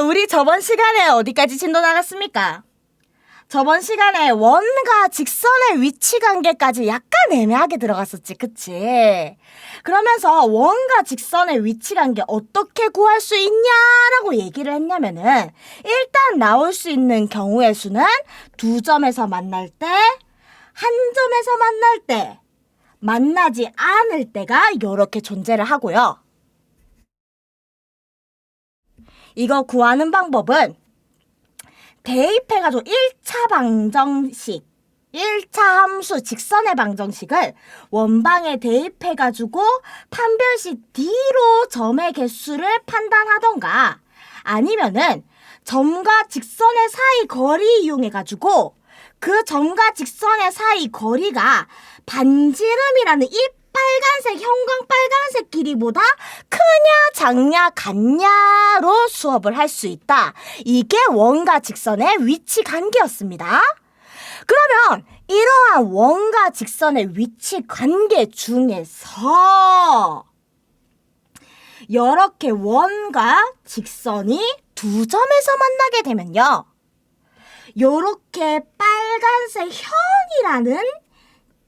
우리 저번 시간에 어디까지 진도 나갔습니까? 저번 시간에 원과 직선의 위치 관계까지 약간 애매하게 들어갔었지, 그치? 그러면서 원과 직선의 위치 관계 어떻게 구할 수 있냐라고 얘기를 했냐면은 일단 나올 수 있는 경우의 수는 두 점에서 만날 때, 한 점에서 만날 때, 만나지 않을 때가 이렇게 존재를 하고요. 이거 구하는 방법은 대입해가지고 1차 방정식, 1차 함수 직선의 방정식을 원방에 대입해가지고 판별식 D로 점의 개수를 판단하던가 아니면은 점과 직선의 사이 거리 이용해가지고 그 점과 직선의 사이 거리가 반지름이라는 이 빨간색, 형광 빨간색 길이보다 크냐, 작냐, 같냐로 수업을 할 수 있다. 이게 원과 직선의 위치 관계였습니다. 그러면 이러한 원과 직선의 위치 관계 중에서 이렇게 원과 직선이 두 점에서 만나게 되면요. 이렇게 빨간색 현이라는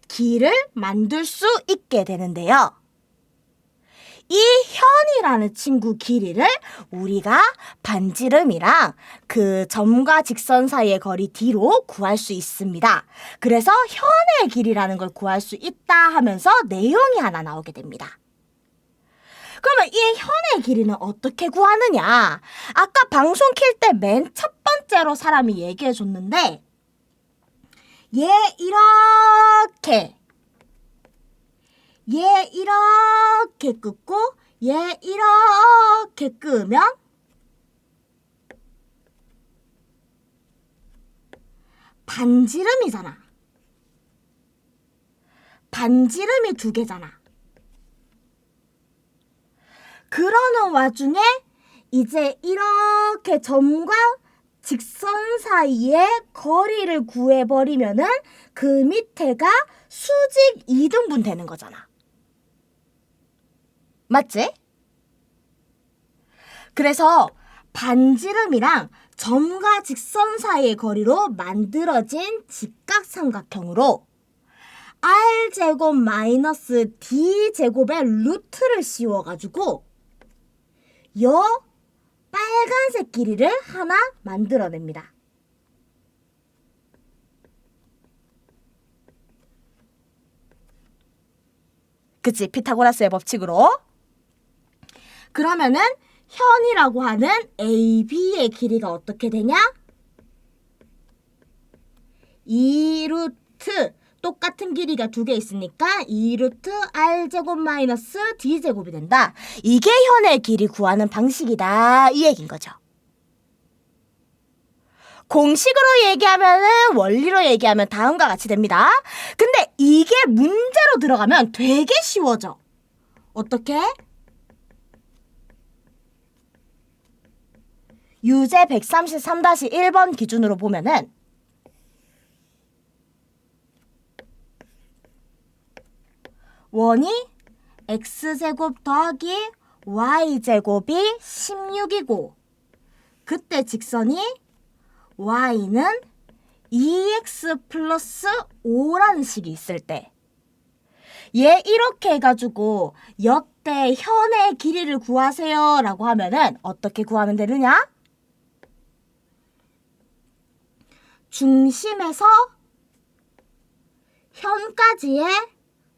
길을 만들 수 있게 되는데요. 이 현이라는 친구 길이를 우리가 반지름이랑 그 점과 직선 사이의 거리 D로 구할 수 있습니다. 그래서 현의 길이라는 걸 구할 수 있다 하면서 내용이 하나 나오게 됩니다. 그러면 이 현의 길이는 어떻게 구하느냐? 아까 방송 킬 때 맨 첫 번째로 사람이 얘기해 줬는데 얘 이렇게 긋고 얘 이렇게 끄면 반지름이잖아. 반지름이 두 개잖아. 그러는 와중에 이제 이렇게 점과 직선 사이의 거리를 구해버리면은 그 밑에가 수직 이등분 되는 거잖아. 맞지? 그래서 반지름이랑 점과 직선 사이의 거리로 만들어진 직각삼각형으로 R제곱 마이너스 D제곱의 루트를 씌워가지고 요 빨간색 길이를 하나 만들어냅니다. 그치? 피타고라스의 법칙으로. 그러면은 현이라고 하는 AB의 길이가 어떻게 되냐? 2루트 똑같은 길이가 두 개 있으니까 2루트 R제곱 마이너스 D제곱이 된다. 이게 현의 길이 구하는 방식이다. 이 얘기인 거죠. 공식으로 얘기하면은 원리로 얘기하면 다음과 같이 됩니다. 근데 이게 문제로 들어가면 되게 쉬워져. 어떻게? 유제 133-1번 기준으로 보면은 원이 x제곱 더하기 y제곱이 16이고 그때 직선이 y는 2x 플러스 5라는 식이 있을 때 얘 이렇게 해가지고 여태 현의 길이를 구하세요 라고 하면은 어떻게 구하면 되느냐? 중심에서 현까지의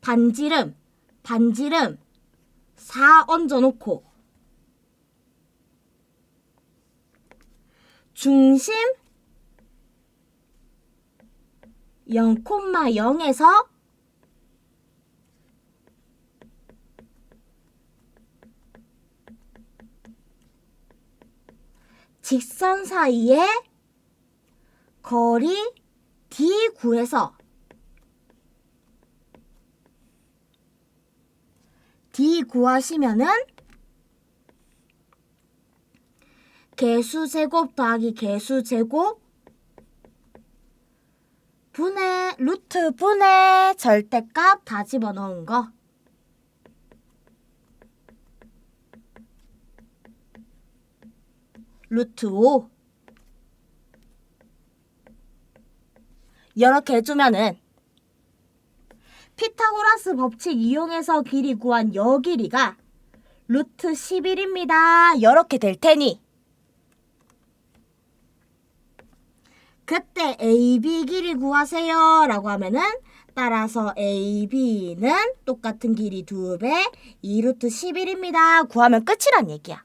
반지름 4 얹어놓고 중심 0,0에서 직선 사이의 거리 D 구해서 D 구하시면은 개수제곱 더하기 개수제곱 분의 루트 분의 절대값 다 집어넣은 거. 루트 5. 이렇게 해주면은 피타고라스 법칙 이용해서 길이 구한 여 길이가 루트 11입니다. 이렇게 될 테니 그때 AB 길이 구하세요 라고 하면은 따라서 AB는 똑같은 길이 2배 2루트 11입니다. 구하면 끝이란 얘기야.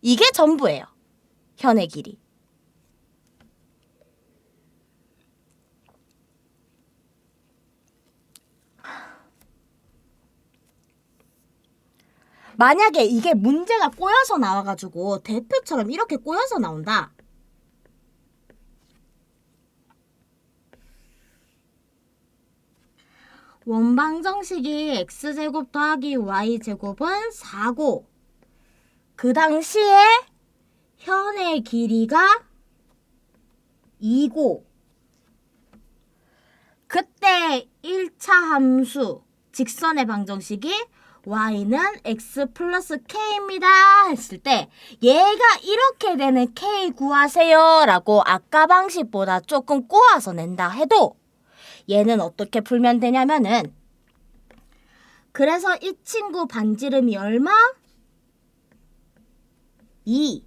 이게 전부예요. 현의 길이. 만약에 이게 문제가 꼬여서 나와가지고 대표처럼 이렇게 꼬여서 나온다. 원방정식이 x제곱 더하기 y제곱은 4고 그 당시에 현의 길이가 2고 그때 1차 함수 직선의 방정식이 y는 x 플러스 k입니다 했을 때 얘가 이렇게 되는 k 구하세요 라고 아까 방식보다 조금 꼬아서 낸다 해도 얘는 어떻게 풀면 되냐면은 그래서 이 친구 반지름이 얼마? 2.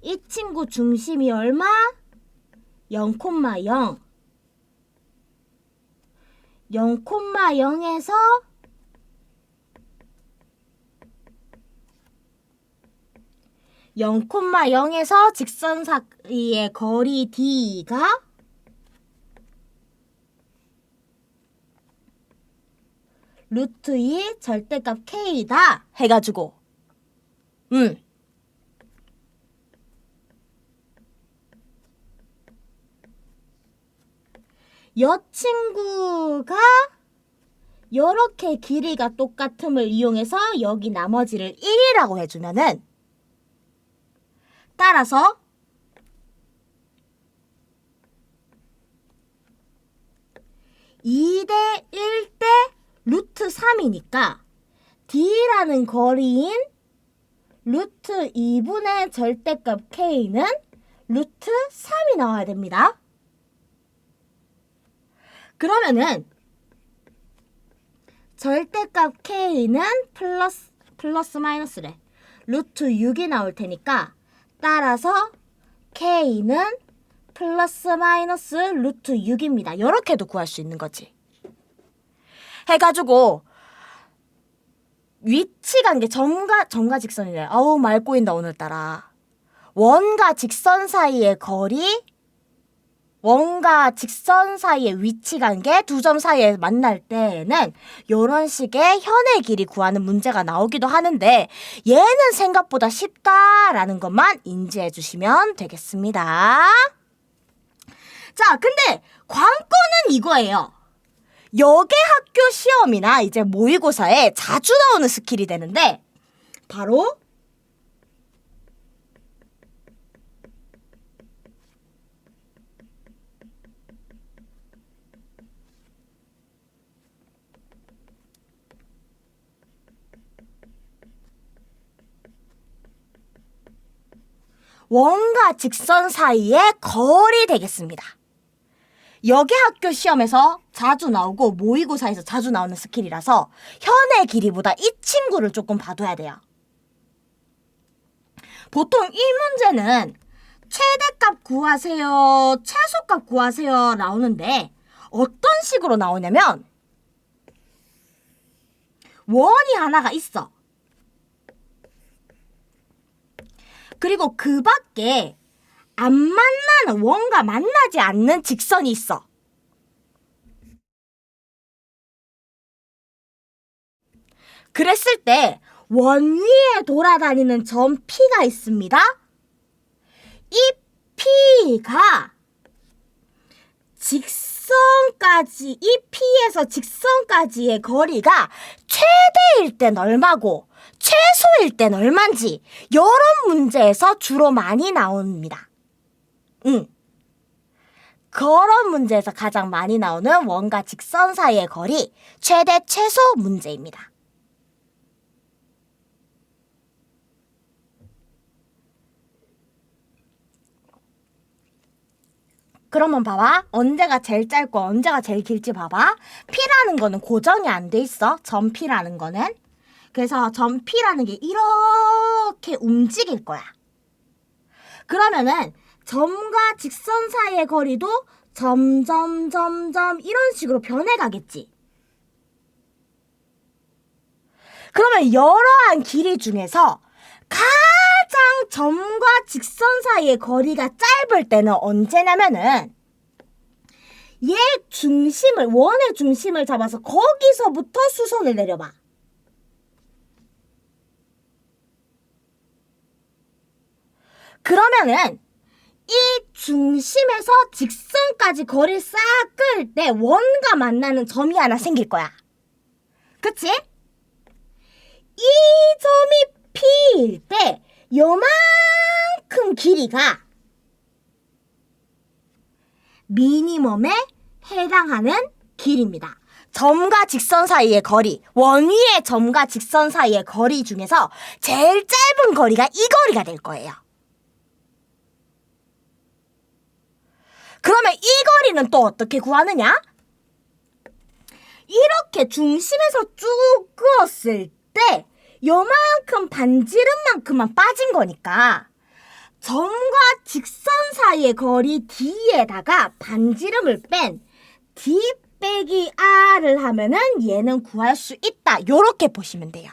이 친구 중심이 얼마? 0,0. 0,0에서 0,0에서 직선 사이의 거리 D가 루트 2 절대값 K다 해가지고 여 친구가 요렇게 길이가 똑같음을 이용해서 여기 나머지를 1이라고 해주면은 따라서 (2 대 1 대 루트 3이니까) D라는 거리인 루트 2분의 절대값 K는 루트 3이 나와야 됩니다. 그러면은 절대값 K는 플러스 마이너스래. 루트 6이 나올 테니까 따라서 K는 플러스 마이너스 루트 6입니다. 이렇게도 구할 수 있는 거지. 해가지고 위치 관계 점과 직선이래. 아우 말 꼬인다 오늘따라. 원과 직선 사이의 거리 원과 직선 사이의 위치 관계 두 점 사이에 만날 때에는 이런 식의 현의 길이 구하는 문제가 나오기도 하는데 얘는 생각보다 쉽다라는 것만 인지해 주시면 되겠습니다. 자, 근데 관건은 이거예요. 여계학교 시험이나 이제 모의고사에 자주 나오는 스킬이 되는데 바로 원과 직선 사이의 거리 되겠습니다. 여계학교 시험에서 자주 나오고 모의고사에서 자주 나오는 스킬이라서 현의 길이보다 이 친구를 조금 봐둬야 돼요. 보통 이 문제는 최대값 구하세요, 최소값 구하세요 나오는데 어떤 식으로 나오냐면 원이 하나가 있어. 그리고 그 밖에 안 만나는 원과 만나지 않는 직선이 있어. 그랬을 때 원 위에 돌아다니는 점 P가 있습니다. 이 P가 직선까지 이 P에서 직선까지의 거리가 최대일 땐 얼마고 최소일 땐 얼만지 이런 문제에서 주로 많이 나옵니다. 그런 문제에서 가장 많이 나오는 원과 직선 사이의 거리 최대 최소 문제입니다. 그러면 봐봐. 언제가 제일 짧고 언제가 제일 길지 봐봐. P라는 거는 고정이 안 돼 있어. 점 P라는 거는. 그래서 점 P라는 게 이렇게 움직일 거야. 그러면은 점과 직선 사이의 거리도 점점점점 이런 식으로 변해가겠지. 그러면 여러한 길이 중에서 가장 점과 직선 사이의 거리가 짧을 때는 언제냐면은 얘 중심을, 원의 중심을 잡아서 거기서부터 수선을 내려봐. 그러면은 이 중심에서 직선까지 거리를 싹 끌 때 원과 만나는 점이 하나 생길 거야. 그치? 이 점이 P일 때 요만큼 길이가 미니멈에 해당하는 길입니다. 점과 직선 사이의 거리, 원 위의 점과 직선 사이의 거리 중에서 제일 짧은 거리가 이 거리가 될 거예요. 그러면 이 거리는 또 어떻게 구하느냐? 이렇게 중심에서 쭉 그었을 때 요만큼 반지름만큼만 빠진 거니까 점과 직선 사이의 거리 D에다가 반지름을 뺀 D 빼기 R을 하면은 얘는 구할 수 있다. 요렇게 보시면 돼요.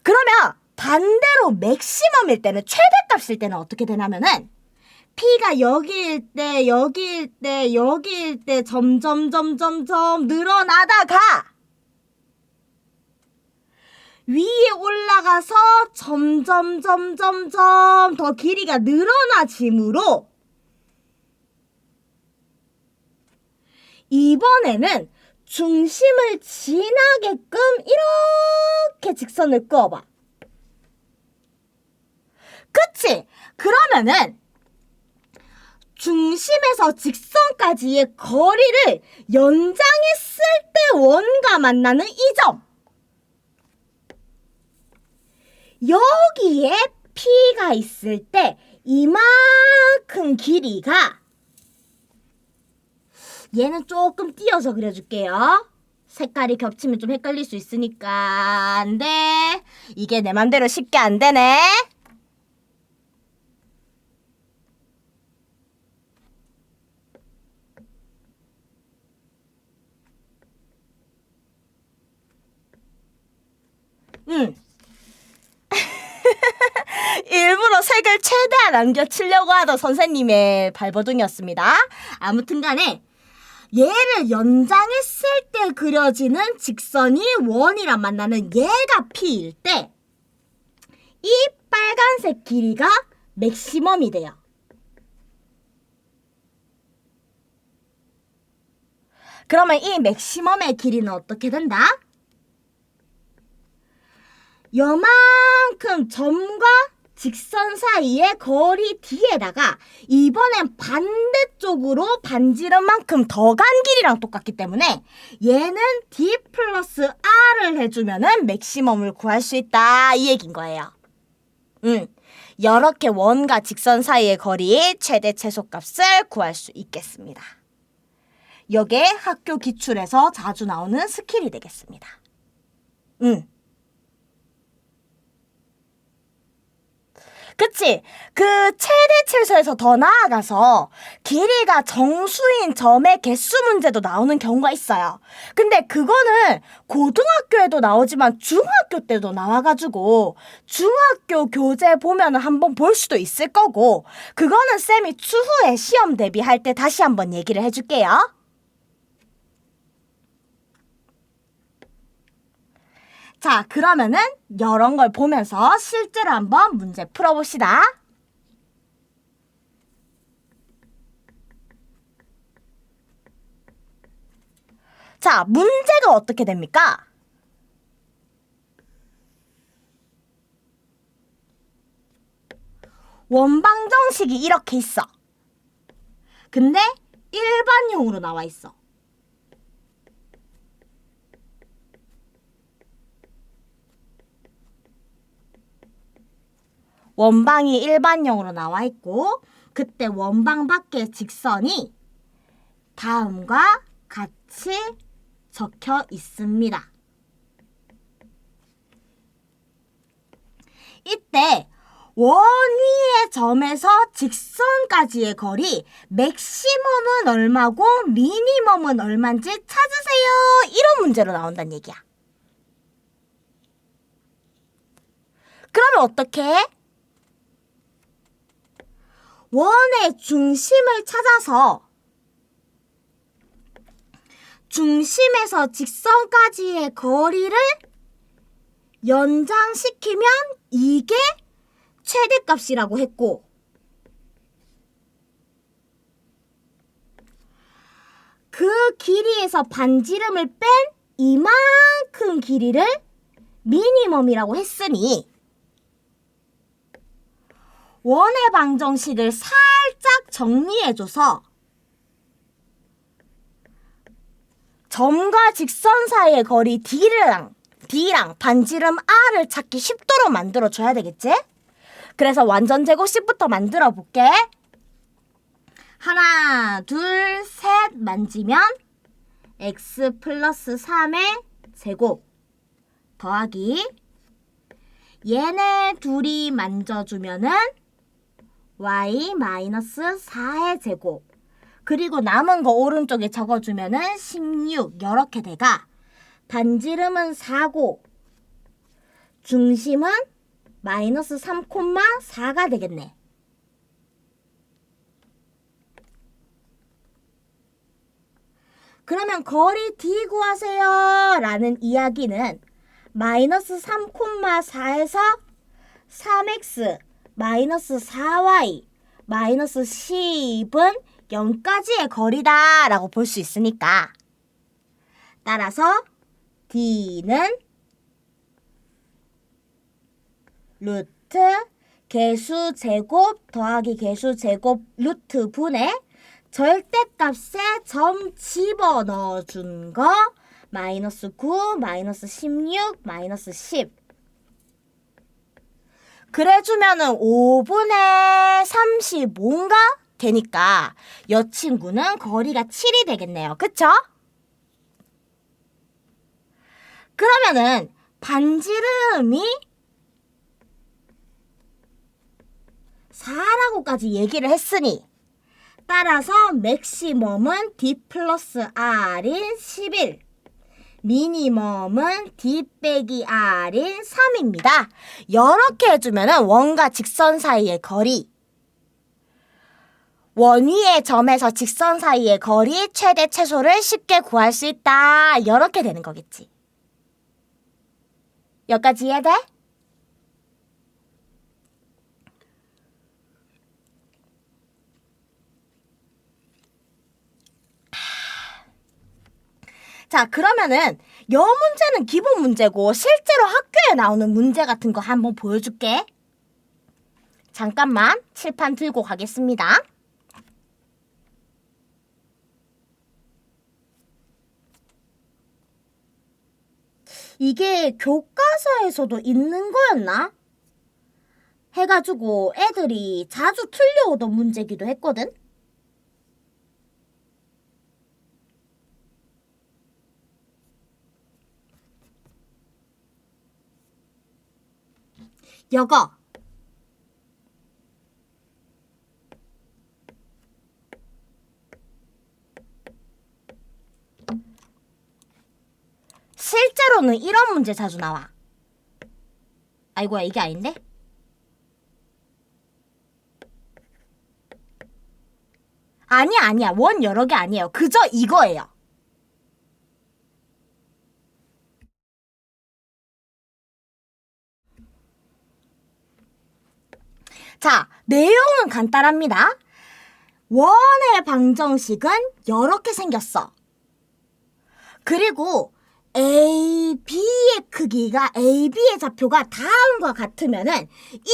그러면 반대로 맥시멈일 때는, 최대값일 때는 어떻게 되냐면은 P가 여기일 때, 여기일 때, 여기일 때 점점점점점 늘어나다가 위에 올라가서 점점점점점 더 길이가 늘어나지므로 이번에는 중심을 지나게끔 이렇게 직선을 그어봐. 그치? 그러면은 중심에서 직선까지의 거리를 연장했을 때 원과 만나는 이 점. 여기에 P가 있을 때 이만큼 길이가, 얘는 조금 띄어서 그려줄게요. 색깔이 겹치면 좀 헷갈릴 수 있으니까. 안 돼. 이게 내 맘대로 쉽게 안 되네. 일부러 색을 최대한 남겨치려고 하던 선생님의 발버둥이었습니다. 아무튼 간에 얘를 연장했을 때 그려지는 직선이 원이랑 만나는 얘가 P일 때 이 빨간색 길이가 맥시멈이 돼요. 그러면 이 맥시멈의 길이는 어떻게 된다? 요만큼 점과 직선 사이의 거리 D에다가 이번엔 반대쪽으로 반지름만큼 더 간 길이랑 똑같기 때문에 얘는 D 플러스 R을 해주면은 맥시멈을 구할 수 있다, 이 얘기인 거예요. 이렇게 원과 직선 사이의 거리 최대 최소값을 구할 수 있겠습니다. 이게 학교 기출에서 자주 나오는 스킬이 되겠습니다. 그치? 그 최대 최소에서 더 나아가서 길이가 정수인 점의 개수 문제도 나오는 경우가 있어요. 근데 그거는 고등학교에도 나오지만 중학교 때도 나와가지고 중학교 교재 보면은 한번 볼 수도 있을 거고, 그거는 쌤이 추후에 시험 대비할 때 다시 한번 얘기를 해줄게요. 자, 그러면은 이런 걸 보면서 실제로 한번 문제 풀어봅시다. 자, 문제가 어떻게 됩니까? 원방정식이 이렇게 있어. 근데 일반형으로 나와 있어. 원방이 일반형으로 나와 있고 그때 원방 밖의 직선이 다음과 같이 적혀 있습니다. 이때 원 위의 점에서 직선까지의 거리 맥시멈은 얼마고 미니멈은 얼마인지 찾으세요. 이런 문제로 나온다는 얘기야. 그러면 어떻게 해? 원의 중심을 찾아서 중심에서 직선까지의 거리를 연장시키면 이게 최대값이라고 했고 그 길이에서 반지름을 뺀 이만큼 길이를 미니멈이라고 했으니 원의 방정식을 살짝 정리해줘서 점과 직선 사이의 거리 D랑 반지름 R을 찾기 쉽도록 만들어줘야 되겠지? 그래서 완전 제곱식부터 만들어 볼게. 하나, 둘, 셋 만지면 x 플러스 3의 제곱 더하기 얘네 둘이 만져주면은 y 마이너스 4의 제곱 그리고 남은 거 오른쪽에 적어주면은 16 이렇게 돼가 반지름은 4고 중심은 마이너스 3,4가 되겠네. 그러면 거리 D 구하세요 라는 이야기는 마이너스 3,4에서 3x 마이너스 4y 마이너스 10은 0까지의 거리다 라고 볼 수 있으니까 따라서 D는 루트 개수 제곱 더하기 개수 제곱 루트 분의 절대값에 점 집어넣어준 거 마이너스 9, 마이너스 16, 마이너스 10 그래주면은 5분의 35인가 되니까 이 친구는 거리가 7이 되겠네요. 그쵸? 그러면은 반지름이 4라고까지 얘기를 했으니 따라서 맥시멈은 D 플러스 R인 11 미니멈은 D 빼기 R인 3입니다. 이렇게 해주면 원과 직선 사이의 거리 원 위의 점에서 직선 사이의 거리 최대 최소를 쉽게 구할 수 있다. 이렇게 되는 거겠지. 여기까지 이해돼? 자, 그러면은 여 문제는 기본 문제고 실제로 학교에 나오는 문제 같은 거 한번 보여줄게. 잠깐만 칠판 들고 가겠습니다. 이게 교과서에서도 있는 거였나? 해가지고 애들이 자주 틀려오던 문제기도 했거든? 여거 실제로는 이런 문제 자주 나와. 아이고야 이게 아닌데? 아니야 원 여러 개 아니에요. 그저 이거예요. 자, 내용은 간단합니다. 원의 방정식은 이렇게 생겼어. 그리고 AB의 크기가 AB의 좌표가 다음과 같으면은 이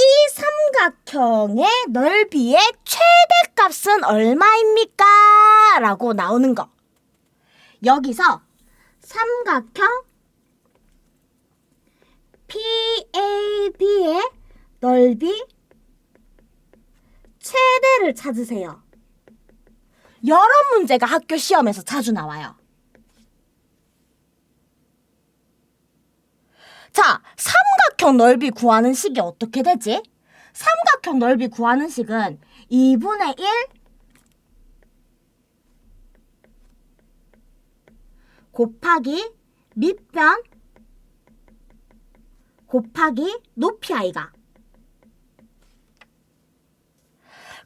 삼각형의 넓이의 최대값은 얼마입니까? 라고 나오는 거. 여기서 삼각형 PAB의 넓이 문제를 찾으세요. 여러 문제가 학교 시험에서 자주 나와요. 자, 삼각형 넓이 구하는 식이 어떻게 되지? 삼각형 넓이 구하는 식은 2분의 1 곱하기 밑변 곱하기 높이 아이가.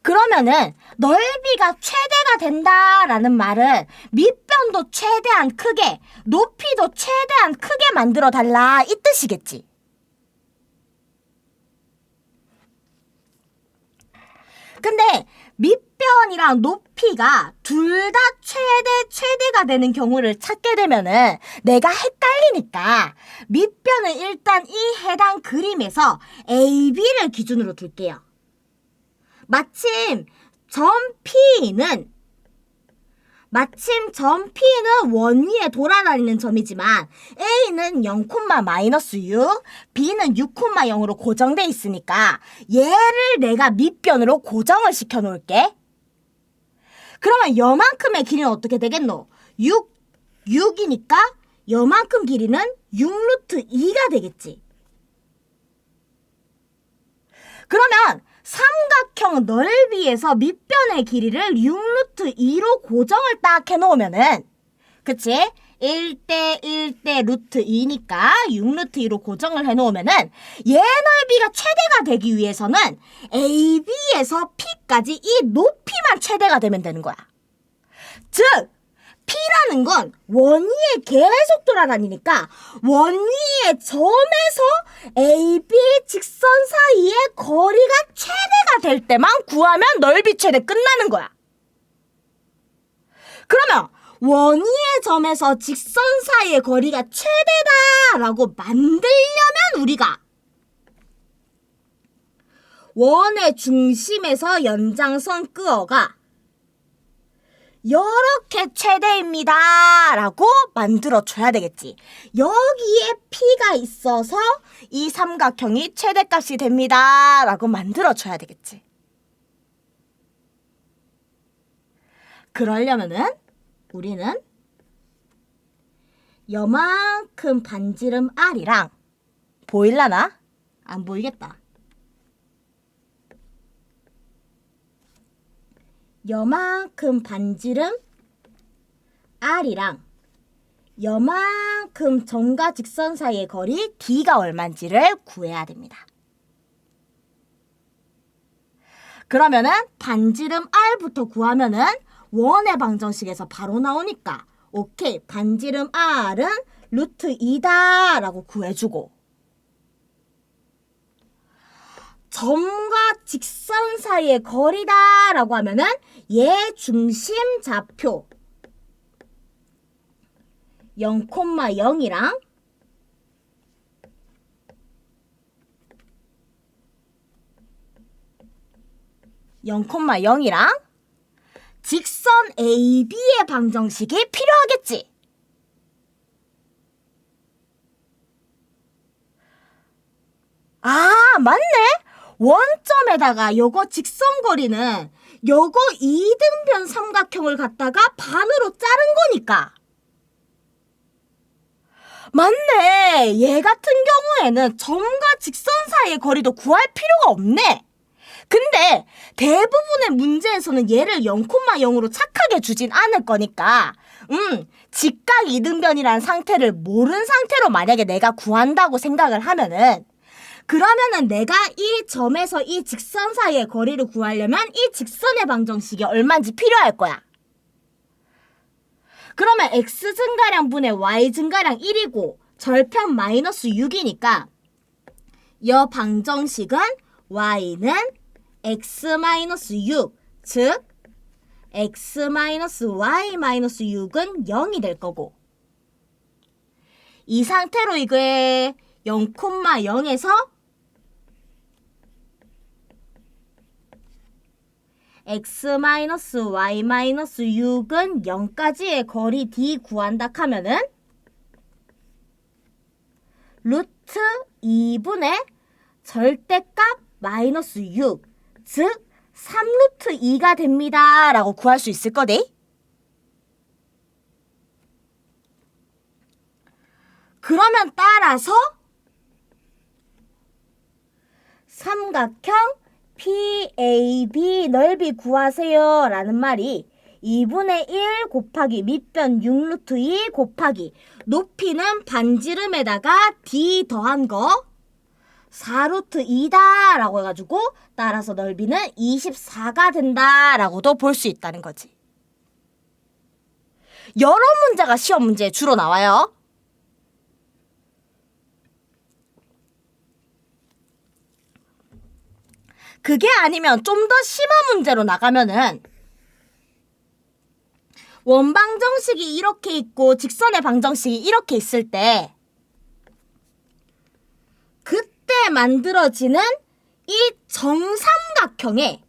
그러면은 넓이가 최대가 된다라는 말은 밑변도 최대한 크게, 높이도 최대한 크게 만들어 달라 이 뜻이겠지. 근데 밑변이랑 높이가 둘 다 최대가 되는 경우를 찾게 되면은 내가 헷갈리니까 밑변을 일단 이 해당 그림에서 AB를 기준으로 둘게요. 마침 점 P는 원 위에 돌아다니는 점이지만 A는 0, -6, B는 6, 0으로 고정돼 있으니까 얘를 내가 밑변으로 고정을 시켜 놓을게. 그러면 요만큼의 길이는 어떻게 되겠노? 6이니까 요만큼 길이는 6루트2가 되겠지. 그러면 삼각형 넓이에서 밑변의 길이를 6루트2로 고정을 딱 해놓으면은, 그치? 1대 1대 루트 2니까 6루트2로 고정을 해놓으면은 얘 넓이가 최대가 되기 위해서는 AB에서 P까지 이 높이만 최대가 되면 되는 거야. 즉, P라는 건 원 위에 계속 돌아다니니까 원 위의 점에서 AB 직선 사이의 거리가 최대가 될 때만 구하면 넓이 최대 끝나는 거야. 그러면 원 위의 점에서 직선 사이의 거리가 최대다라고 만들려면 우리가 원의 중심에서 연장선 끄어가 이렇게 최대입니다 라고 만들어줘야 되겠지. 여기에 P가 있어서 이 삼각형이 최대값이 됩니다 라고 만들어줘야 되겠지. 그러려면은 우리는 요만큼 반지름 R이랑, 보일라나? 안 보이겠다. 요만큼 반지름 R이랑 요만큼 점과 직선 사이의 거리 D가 얼마인지를 구해야 됩니다. 그러면은 반지름 R부터 구하면은 원의 방정식에서 바로 나오니까 오케이, 반지름 R은 루트 2다 라고 구해주고, 점과 직선 사이의 거리다 라고 하면은 얘 중심 좌표 0,0이랑 직선 AB의 방정식이 필요하겠지. 아, 맞네. 원점에다가 요거 직선거리는 요거 이등변 삼각형을 갖다가 반으로 자른 거니까. 맞네. 얘 같은 경우에는 점과 직선 사이의 거리도 구할 필요가 없네. 근데 대부분의 문제에서는 얘를 0,0으로 착하게 주진 않을 거니까 직각 이등변이라는 상태를 모른 상태로 만약에 내가 구한다고 생각을 하면은, 그러면은 내가 이 점에서 이 직선 사이의 거리를 구하려면 이 직선의 방정식이 얼마인지 필요할 거야. 그러면 x 증가량 분의 y 증가량 1이고 절편 마이너스 6이니까 이 방정식은 y는 x-6, 즉 x-y-6은 0이 될 거고, 이 상태로 이게 0,0에서 x-y-6은 0까지의 거리 d 구한다 하면은 루트 2분의 절대값 마이너스 6, 즉 3루트 2가 됩니다. 라고 구할 수 있을 거네. 그러면 따라서 삼각형 PAB 넓이 구하세요 라는 말이 2분의 1 곱하기 밑변 6루트 2 곱하기 높이는 반지름에다가 D 더한 거 4루트 2다 라고 해가지고 따라서 넓이는 24가 된다 라고도 볼 수 있다는 거지. 여러 문제가 시험 문제에 주로 나와요. 그게 아니면 좀 더 심한 문제로 나가면은 원방정식이 이렇게 있고 직선의 방정식이 이렇게 있을 때 그때 만들어지는 이 정삼각형의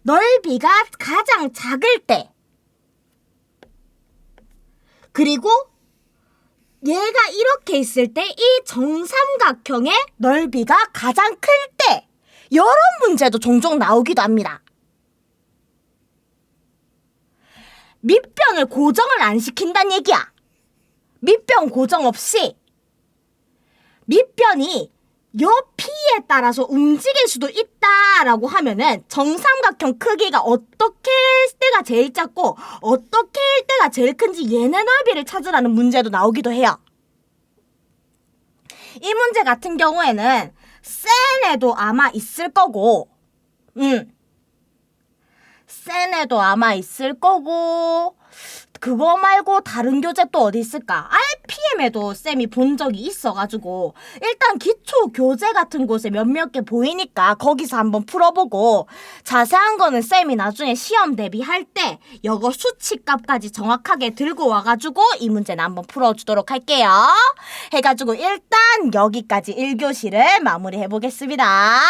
넓이가 가장 작을 때 그리고 얘가 이렇게 있을 때 이 정삼각형의 넓이가 가장 클 때 이런 문제도 종종 나오기도 합니다. 밑변을 고정을 안 시킨다는 얘기야. 밑변 고정 없이 밑변이 요 P에 따라서 움직일 수도 있다라고 하면은 정삼각형 크기가 어떻게 때가 제일 작고 어떻게 때가 제일 큰지 얘네 넓이를 찾으라는 문제도 나오기도 해요. 이 문제 같은 경우에는 센 애도 아마 있을 거고 센 애도 아마 있을 거고 그거 말고 다른 교재 또 어디 있을까? RPM에도 쌤이 본 적이 있어가지고 일단 기초 교재 같은 곳에 몇몇 개 보이니까 거기서 한번 풀어보고 자세한 거는 쌤이 나중에 시험 대비할 때 이거 수치값까지 정확하게 들고 와가지고 이 문제는 한번 풀어주도록 할게요. 해가지고 일단 여기까지 1교시를 마무리해보겠습니다.